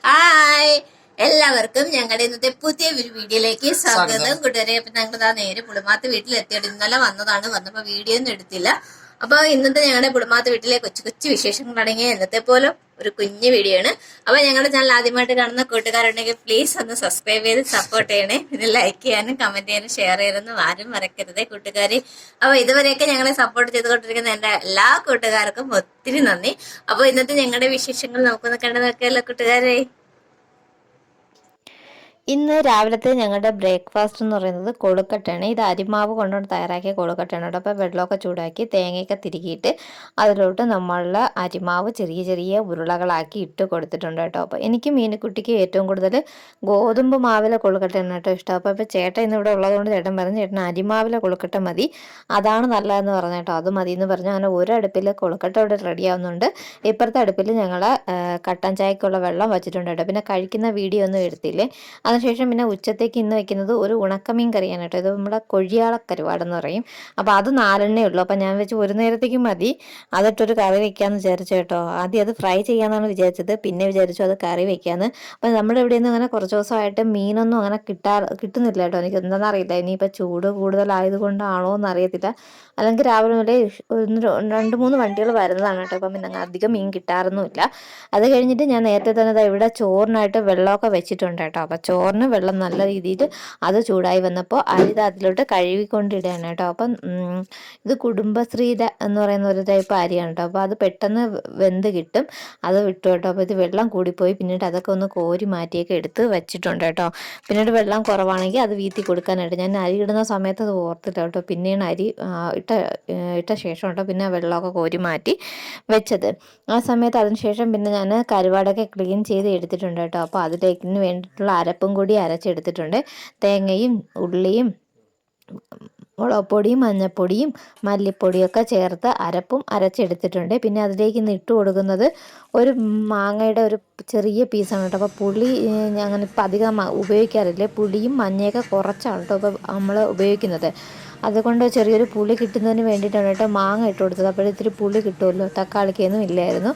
Hi, എല്ലാവർക്കും ഞങ്ങളുടെ ഇന്നത്തെ പുതിയ ഒരു വീഡിയോയിലേക്ക് സ്വാഗതം. കൂട്ടുകാരെ, അപ്പൊ ഞങ്ങൾ നേരെ പുളിമാത്ത് വീട്ടിലെത്തിയിട്ട് ഇന്നലെ വന്നപ്പോ വീഡിയോ ഒന്നും എടുത്തില്ല. അപ്പൊ ഇന്നത്തെ ഞങ്ങളുടെ പുളിമാത്ത് വീട്ടിലെ കൊച്ചു കൊച്ചു വിശേഷങ്ങൾ അടങ്ങിയ ഇന്നത്തെ പോലെ ഒരു കുഞ്ഞു വീഡിയോ ആണ്. അപ്പൊ ഞങ്ങളുടെ ചാനൽ ആദ്യമായിട്ട് കാണുന്ന കൂട്ടുകാരുണ്ടെങ്കിൽ പ്ലീസ് ഒന്ന് സബ്സ്ക്രൈബ് ചെയ്ത് സപ്പോർട്ട് ചെയ്യണേ. പിന്നെ ലൈക്ക് ചെയ്യാനും കമന്റ് ചെയ്യാനും ഷെയർ ചെയ്യാനൊന്നും ആരും മറക്കരുതേ കൂട്ടുകാരെ. അപ്പൊ ഇതുവരെയൊക്കെ ഞങ്ങളെ സപ്പോർട്ട് ചെയ്തുകൊണ്ടിരിക്കുന്ന എന്റെ എല്ലാ കൂട്ടുകാർക്കും ഒത്തിരി നന്ദി. അപ്പൊ ഇന്നത്തെ ഞങ്ങളുടെ വിശേഷങ്ങൾ നമുക്കൊന്ന് കണ്ടു നോക്കിയല്ലോ കൂട്ടുകാരെ. ഇന്ന് രാവിലത്തെ ഞങ്ങളുടെ ബ്രേക്ക്ഫാസ്റ്റ് എന്ന് പറയുന്നത് കൊഴുക്കട്ടയാണ്. ഇത് അരിമാവ് കൊണ്ടുകൊണ്ട് തയ്യാറാക്കിയ കൊഴുക്കട്ടയാണ് കേട്ടോ. അപ്പോൾ വെള്ളമൊക്കെ ചൂടാക്കി തേങ്ങയൊക്കെ തിരുകിയിട്ട് അതിലോട്ട് നമ്മളുടെ അരിമാവ് ചെറിയ ചെറിയ ഉരുളകളാക്കി ഇട്ട് കൊടുത്തിട്ടുണ്ട് കേട്ടോ. അപ്പോൾ എനിക്ക് മീനുക്കുട്ടിക്ക് ഏറ്റവും കൂടുതൽ ഗോതമ്പ് മാവിലെ കൊഴുക്കട്ടയാണ് കേട്ടോ ഇഷ്ടം. അപ്പോൾ ചേട്ടൻ ഇന്നിവിടെ ഉള്ളതുകൊണ്ട് ചേട്ടൻ പറഞ്ഞു ചേട്ടൻ അരിമാവിലെ കൊഴുക്കട്ട മതി, അതാണ് നല്ലതെന്ന് പറഞ്ഞു കേട്ടോ. അത് മതി എന്ന് പറഞ്ഞു അങ്ങനെ ഒരു അടുപ്പിൽ കൊഴുക്കട്ട ഇവിടെ റെഡി ആവുന്നുണ്ട്. ഇപ്പുറത്തെ അടുപ്പിൽ ഞങ്ങൾ കട്ടൻ ചായക്കുള്ള വെള്ളം വെച്ചിട്ടുണ്ട് കേട്ടോ. പിന്നെ കഴിക്കുന്ന വീഡിയോ ഒന്നും എടുത്തില്ലേ. അതിനുശേഷം പിന്നെ ഉച്ചത്തേക്ക് ഇന്ന് വെക്കുന്നത് ഒരു ഉണക്കമീൻ കറിയാണ് കേട്ടോ. ഇത് നമ്മുടെ കൊഴിയാള കരുവാടെന്ന് പറയും. അപ്പോൾ അത് 4 ഉള്ളൂ. അപ്പോൾ ഞാൻ വെച്ച് ഒരു നേരത്തേക്ക് മതി, അതിട്ടൊരു കറി വെക്കാമെന്ന് വിചാരിച്ചു കേട്ടോ. ആദ്യം അത് ഫ്രൈ ചെയ്യാമെന്നാണ് വിചാരിച്ചത്, പിന്നെ വിചാരിച്ചു അത് കറി വെക്കാമെന്ന്. അപ്പോൾ നമ്മുടെ ഇവിടെ നിന്ന് അങ്ങനെ കുറച്ച് ദിവസമായിട്ട് മീനൊന്നും അങ്ങനെ കിട്ടുന്നില്ല കേട്ടോ. എനിക്ക് എന്താണെന്ന് അറിയില്ല, ഇനിയിപ്പോൾ ചൂട് കൂടുതലായതുകൊണ്ടാണോ എന്നറിയത്തില്ല, അല്ലെങ്കിൽ രാവിലെ മുതലേ 2-3 വണ്ടികൾ വരുന്നതാണ് കേട്ടോ. അപ്പം പിന്നെ അധികം മീൻ കിട്ടാറൊന്നുമില്ല. അത് കഴിഞ്ഞിട്ട് ഞാൻ നേരത്തെ തന്നെ ഇവിടെ ചോറിനായിട്ട് വെള്ളമൊക്കെ വെച്ചിട്ടുണ്ട് കേട്ടോ. അപ്പം ചോറിന് വെള്ളം നല്ല രീതിയിൽ അത് ചൂടായി വന്നപ്പോൾ അരി അതിലോട്ട് കഴുകിക്കൊണ്ടിടുകയാണ് കേട്ടോ. അപ്പം ഇത് കുടുംബശ്രീയുടെ എന്ന് പറയുന്ന ഒരു ടൈപ്പ് അരിയാണ് കേട്ടോ. അപ്പോൾ അത് പെട്ടെന്ന് വെന്ത് കിട്ടും, അത് വിട്ടു കേട്ടോ. അപ്പോൾ ഇത് വെള്ളം കൂടിപ്പോയി, പിന്നീട് അതൊക്കെ ഒന്ന് കോരി മാറ്റിയൊക്കെ എടുത്ത് വെച്ചിട്ടുണ്ട് കേട്ടോ. പിന്നീട് വെള്ളം കുറവാണെങ്കിൽ അത് വീത്തി കൊടുക്കാനായിട്ട് ഞാൻ അരി ഇടുന്ന സമയത്ത് അത് ഓർത്തില്ല കേട്ടോ. പിന്നെയാണ് അരി ഇട്ട ശേഷം കേട്ടോ പിന്നെ വെള്ളമൊക്കെ കോരി മാറ്റി വെച്ചത്. ആ സമയത്ത് അതിനുശേഷം പിന്നെ ഞാൻ കരുവാടൊക്കെ ക്ലീൻ ചെയ്ത് എടുത്തിട്ടുണ്ട് കേട്ടോ. അപ്പോൾ അതിലേക്ക് വേണ്ടിയിട്ടുള്ള അരപ്പും കൂടി അരച്ചെടുത്തിട്ടുണ്ട്. തേങ്ങയും ഉള്ളിയും മുളകുപൊടിയും മഞ്ഞൾപ്പൊടിയും മല്ലിപ്പൊടിയൊക്കെ ചേർത്ത് അരപ്പും അരച്ചെടുത്തിട്ടുണ്ട്. പിന്നെ അതിലേക്ക് ഇന്ന് ഇട്ട് കൊടുക്കുന്നത് ഒരു മാങ്ങയുടെ ഒരു ചെറിയ പീസാണ് കേട്ടോ. അപ്പോൾ പുളി അങ്ങനെ ഇപ്പം അധികം ഉപയോഗിക്കാറില്ല, പുളിയും മഞ്ഞയൊക്കെ കുറച്ചാണ് കേട്ടോ ഇപ്പോൾ നമ്മൾ ഉപയോഗിക്കുന്നത്. അതുകൊണ്ട് ചെറിയൊരു പുളി കിട്ടുന്നതിന് വേണ്ടിയിട്ടാണ് കേട്ടോ മാങ്ങ ഇട്ട് കൊടുത്തത്. അപ്പോൾ ഇത്തിരി പുളി കിട്ടുമല്ലോ, തക്കാളിക്കൊന്നും ഇല്ലായിരുന്നു.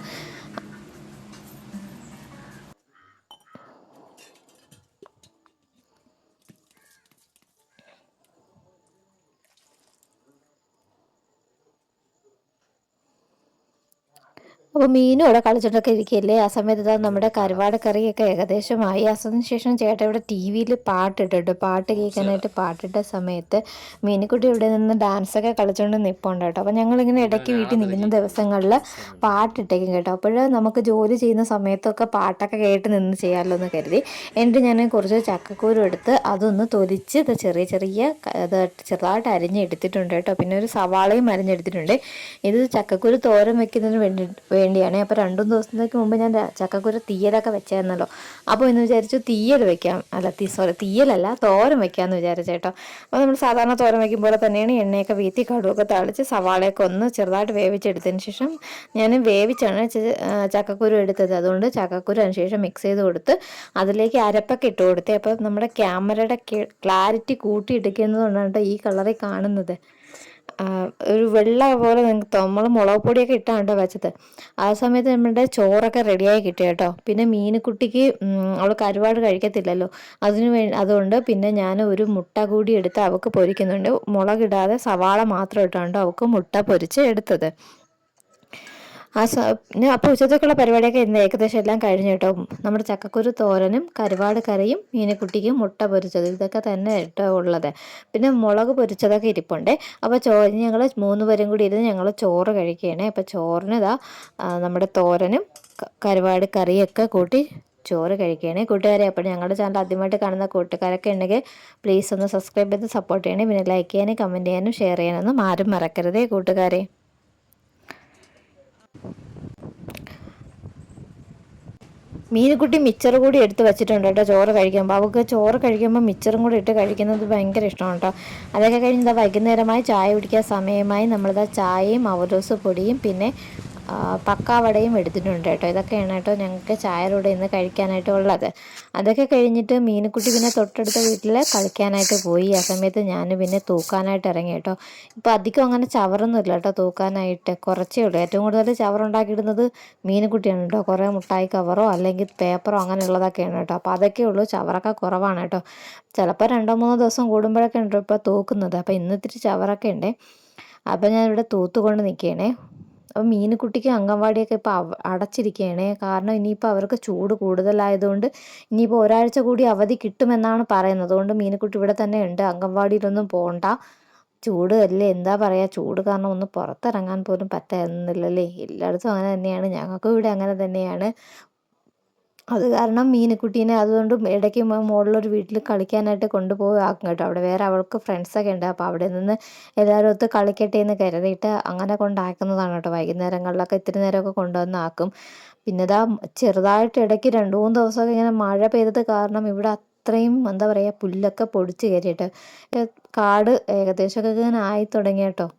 അപ്പോൾ മീനും ഇവിടെ കളിച്ചിട്ടൊക്കെ ഇരിക്കുകയല്ലേ. ആ സമയത്ത് നമ്മുടെ കരുവാട് കറിയൊക്കെ ഏകദേശമായി. അതിനുശേഷം ചേട്ടൻ ഇവിടെ ടി വിയിൽ പാട്ടിട്ടിട്ട് പാട്ട് കേൾക്കാനായിട്ട് പാട്ടിട്ട സമയത്ത് മീനുക്കുട്ടി ഇവിടെ നിന്ന് ഡാൻസൊക്കെ കളിച്ചുകൊണ്ട് നിൽപ്പുണ്ട് കേട്ടോ. അപ്പോൾ ഞങ്ങളിങ്ങനെ ഇടയ്ക്ക് വീട്ടിൽ നിൽക്കുന്ന ദിവസങ്ങളിൽ പാട്ടിട്ടേക്കും കേട്ടോ. അപ്പോൾ നമുക്ക് ജോലി ചെയ്യുന്ന സമയത്തൊക്കെ പാട്ടൊക്കെ കേട്ട് നിന്ന് ചെയ്യാമല്ലോ എന്ന് കരുതി എന്നിട്ട് ഞാൻ കുറച്ച് ചക്കക്കൂരും എടുത്ത് അതൊന്ന് തൊലിച്ച് ചെറിയ ചെറുതായിട്ട് അരിഞ്ഞെടുത്തിട്ടുണ്ട് കേട്ടോ. പിന്നെ ഒരു സവാളയും അരിഞ്ഞെടുത്തിട്ടുണ്ട്. ഇത് ചക്കക്കൂര് തോരൻ വെക്കുന്നതിന് വേണ്ടിയാണ്. അപ്പോൾ 2 ദിവസത്തേക്ക് മുമ്പ് ഞാൻ ചക്കക്കുരു തീയലൊക്കെ വെച്ചായിരുന്നല്ലോ. അപ്പോൾ എന്ന് വിചാരിച്ചു തീയൽ വെക്കാം, തീയലല്ല തോരൻ വെക്കാമെന്ന് വിചാരിച്ചു കേട്ടോ. അപ്പോൾ നമ്മൾ സാധാരണ തോരൻ വയ്ക്കും പോലെ തന്നെയാണ് എണ്ണയൊക്കെ വീത്തി കടുവൊക്കെ തളിച്ച് സവാളയൊക്കെ ഒന്ന് ചെറുതായിട്ട് വേവിച്ചെടുത്തതിന് ശേഷം ഞാൻ വേവിച്ചാണ് ചക്കക്കുരു എടുത്തത്. അതുകൊണ്ട് ചക്കക്കുരു അതിന് ശേഷം മിക്സ് ചെയ്ത് കൊടുത്ത് അതിലേക്ക് അരപ്പൊക്കെ ഇട്ട് കൊടുത്തേ. അപ്പോൾ നമ്മുടെ ക്യാമറയുടെ ക്ലാരിറ്റി കൂട്ടിയിടിക്കുന്നത് കൊണ്ടാണ് ഈ കളറിൽ കാണുന്നത്. ഒരു വെള്ള പോലെ നമ്മൾ മുളക് പൊടിയൊക്കെ ഇട്ടാണ് വെച്ചത്. ആ സമയത്ത് നമ്മുടെ ചോറൊക്കെ റെഡിയായി കിട്ടി കേട്ടോ. പിന്നെ മീനുക്കുട്ടിക്ക് അവൾ കരുവാട് കഴിക്കത്തില്ലല്ലോ, അതുകൊണ്ട് പിന്നെ ഞാൻ ഒരു മുട്ട കൂടി എടുത്ത് അവൾക്ക് പൊരിക്കുന്നുണ്ട്. മുളകിടാതെ സവാള മാത്രം ഇട്ടാണ്ട് അവൾക്ക് മുട്ട പൊരിച്ച് എടുത്തത്. അപ്പോൾ ഉച്ചത്തേക്കുള്ള പരിപാടിയൊക്കെ ഇന്ന് ഏകദേശം എല്ലാം കഴിഞ്ഞു കേട്ടോ. നമ്മുടെ ചക്കക്കുരു തോരനും കരുവാട് കറിയും മീനുക്കുട്ടിക്കും മുട്ട പൊരിച്ചത് ഇതൊക്കെ തന്നെ കേട്ടോ ഉള്ളത്. പിന്നെ മുളക് പൊരിച്ചതൊക്കെ ഇരിപ്പുണ്ട്. അപ്പോൾ ഞങ്ങൾ 3 പേരും കൂടി ഇരുന്ന് ഞങ്ങൾ ചോറ് കഴിക്കുകയാണ്. അപ്പോൾ ചോറിന് നമ്മുടെ തോരനും കരുവാട് കറിയൊക്കെ കൂട്ടി ചോറ് കഴിക്കുകയാണ് കൂട്ടുകാരെ. അപ്പോൾ ഞങ്ങളുടെ ചാനൽ ആദ്യമായിട്ട് കാണുന്ന കൂട്ടുകാരൊക്കെ ഉണ്ടെങ്കിൽ പ്ലീസ് ഒന്ന് സബ്സ്ക്രൈബ് ചെയ്ത് സപ്പോർട്ട് ചെയ്യണേ. പിന്നെ ലൈക്ക് ചെയ്യാനും കമൻറ്റ് ചെയ്യാനും ഷെയർ ചെയ്യാനൊന്നും ആരും മറക്കരുതേ കൂട്ടുകാരെ. മീനുക്കുട്ടി മിച്ചർ കൂടി എടുത്ത് വെച്ചിട്ടുണ്ട് കേട്ടോ ചോറ് കഴിക്കുമ്പോൾ. അവൾക്ക് ചോറ് കഴിക്കുമ്പോൾ മിച്ചറും കൂടി ഇട്ട് കഴിക്കുന്നത് ഭയങ്കര ഇഷ്ടമാണ് കേട്ടോ. അതൊക്കെ കഴിഞ്ഞ് വൈകുന്നേരമായി ചായ കുടിക്കാൻ സമയമായി നമ്മളിതാ ചായയും അവലോസ് പൊടിയും പിന്നെ പക്കാവടയും എടുത്തിട്ടുണ്ട് കേട്ടോ. ഇതൊക്കെയാണ് കേട്ടോ ഞങ്ങൾക്ക് ചായയുടെ കൂടെ ഇന്ന് കഴിക്കാനായിട്ട് ഉള്ളത്. അതൊക്കെ കഴിഞ്ഞിട്ട് മീനുക്കുട്ടി പിന്നെ തൊട്ടടുത്ത വീട്ടിൽ കളിക്കാനായിട്ട് പോയി. ആ സമയത്ത് ഞാൻ പിന്നെ തൂക്കാനായിട്ട് ഇറങ്ങി കേട്ടോ. ഇപ്പോൾ അധികം അങ്ങനെ ചവറൊന്നും ഇല്ല കേട്ടോ തൂക്കാനായിട്ട്, കുറച്ചേ ഉള്ളൂ. ഏറ്റവും കൂടുതൽ ചവറുണ്ടാക്കിയിടുന്നത് മീനുക്കുട്ടിയാണ് കേട്ടോ. കുറേ മുട്ടായി കവറോ അല്ലെങ്കിൽ പേപ്പറോ അങ്ങനെയുള്ളതൊക്കെയാണ് കേട്ടോ. അപ്പോൾ അതൊക്കെ ഉള്ളൂ, ചവറൊക്കെ കുറവാണ് കേട്ടോ. ചിലപ്പോൾ 2-3 ദിവസം കൂടുമ്പോഴൊക്കെ ഉണ്ട് ഇപ്പോൾ തൂക്കുന്നത്. അപ്പോൾ ഇന്ന് ഇത്തിരി ചവറൊക്കെ ഉണ്ട്. അപ്പോൾ ഞാനിവിടെ തൂത്തുകൊണ്ട് നിൽക്കുകയാണേ. അപ്പം മീനുക്കുട്ടിക്ക് അംഗൻവാടിയൊക്കെ ഇപ്പോൾ അടച്ചിരിക്കുകയാണ്. കാരണം ഇനിയിപ്പോൾ അവർക്ക് ചൂട് കൂടുതലായതുകൊണ്ട് ഇനിയിപ്പോൾ ഒരാഴ്ച കൂടി അവധി കിട്ടുമെന്നാണ് പറയുന്നത്. അതുകൊണ്ട് മീനുക്കുട്ടി ഇവിടെ തന്നെ ഉണ്ട്, അംഗൻവാടിയിലൊന്നും പോകണ്ട. ചൂട് അല്ലേ, എന്താ പറയുക, ചൂട് കാരണം ഒന്ന് പുറത്തിറങ്ങാൻ പോലും പറ്റുന്നില്ലല്ലേ. എല്ലായിടത്തും അങ്ങനെ തന്നെയാണ്, ഞങ്ങൾക്കും ഇവിടെ അങ്ങനെ തന്നെയാണ്. അത് കാരണം മീനുക്കുട്ടീനെ അതുകൊണ്ട് ഇടയ്ക്ക് മുകളിലൊരു വീട്ടിൽ കളിക്കാനായിട്ട് കൊണ്ടുപോയി ആക്കും കേട്ടോ. അവിടെ വേറെ അവൾക്ക് ഫ്രണ്ട്സൊക്കെ ഉണ്ട്. അപ്പോൾ അവിടെ നിന്ന് എല്ലാവരും ഒത്ത് കളിക്കട്ടെ എന്ന് കരുതിയിട്ട് അങ്ങനെ കൊണ്ടാക്കുന്നതാണ് കേട്ടോ. വൈകുന്നേരങ്ങളിലൊക്കെ ഇത്തിരി നേരമൊക്കെ കൊണ്ടുവന്ന് ആക്കും. പിന്നെ ഇതാ ചെറുതായിട്ട് ഇടയ്ക്ക് 2-3 ദിവസമൊക്കെ ഇങ്ങനെ മഴ പെയ്തത് കാരണം ഇവിടെ അത്രയും എന്താ പറയുക പുല്ലൊക്കെ പൊടിച്ച് കയറിയിട്ട് കാട് ഏകദേശമൊക്കെ ഇങ്ങനെ ആയി തുടങ്ങി കേട്ടോ.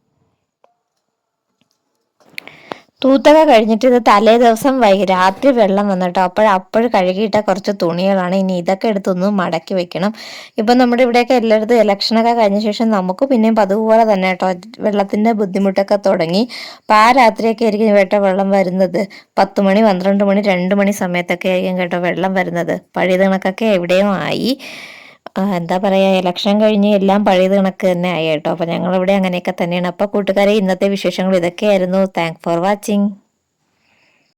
തൂത്തൊക്കെ കഴിഞ്ഞിട്ട് ഇത് തലേ ദിവസം രാത്രി വെള്ളം വന്നിട്ടോ. അപ്പോഴും കഴുകിയിട്ട കുറച്ച് തുണികളാണ്. ഇനി ഇതൊക്കെ എടുത്തൊന്ന് മടക്കി വെക്കണം. ഇപ്പം നമ്മുടെ ഇവിടെയൊക്കെ എല്ലായിടത്തും ഇലക്ഷനൊക്കെ കഴിഞ്ഞ ശേഷം നമുക്ക് പിന്നെയും അതുപോലെ തന്നെ കേട്ടോ വെള്ളത്തിൻ്റെ ബുദ്ധിമുട്ടൊക്കെ തുടങ്ങി. അപ്പോൾ ആ രാത്രിയൊക്കെ ആയിരിക്കും കേട്ടോ വെള്ളം വരുന്നത്. 10 മണി 12 മണി 2 മണി സമയത്തൊക്കെ ആയിരിക്കും കേട്ടോ വെള്ളം വരുന്നത്. പഴയ കണക്കൊക്കെ എവിടെയോ ആയി. എന്താ പറയുക, ഇലക്ഷൻ കഴിഞ്ഞ് എല്ലാം പഴയത് കണക്ക് തന്നെ ആയി കേട്ടോ. അപ്പോൾ ഞങ്ങളിവിടെ അങ്ങനെയൊക്കെ തന്നെയാണ്. അപ്പോൾ കൂട്ടുകാരെ, ഇന്നത്തെ വിശേഷങ്ങൾ ഇതൊക്കെയായിരുന്നു. Thank for watching.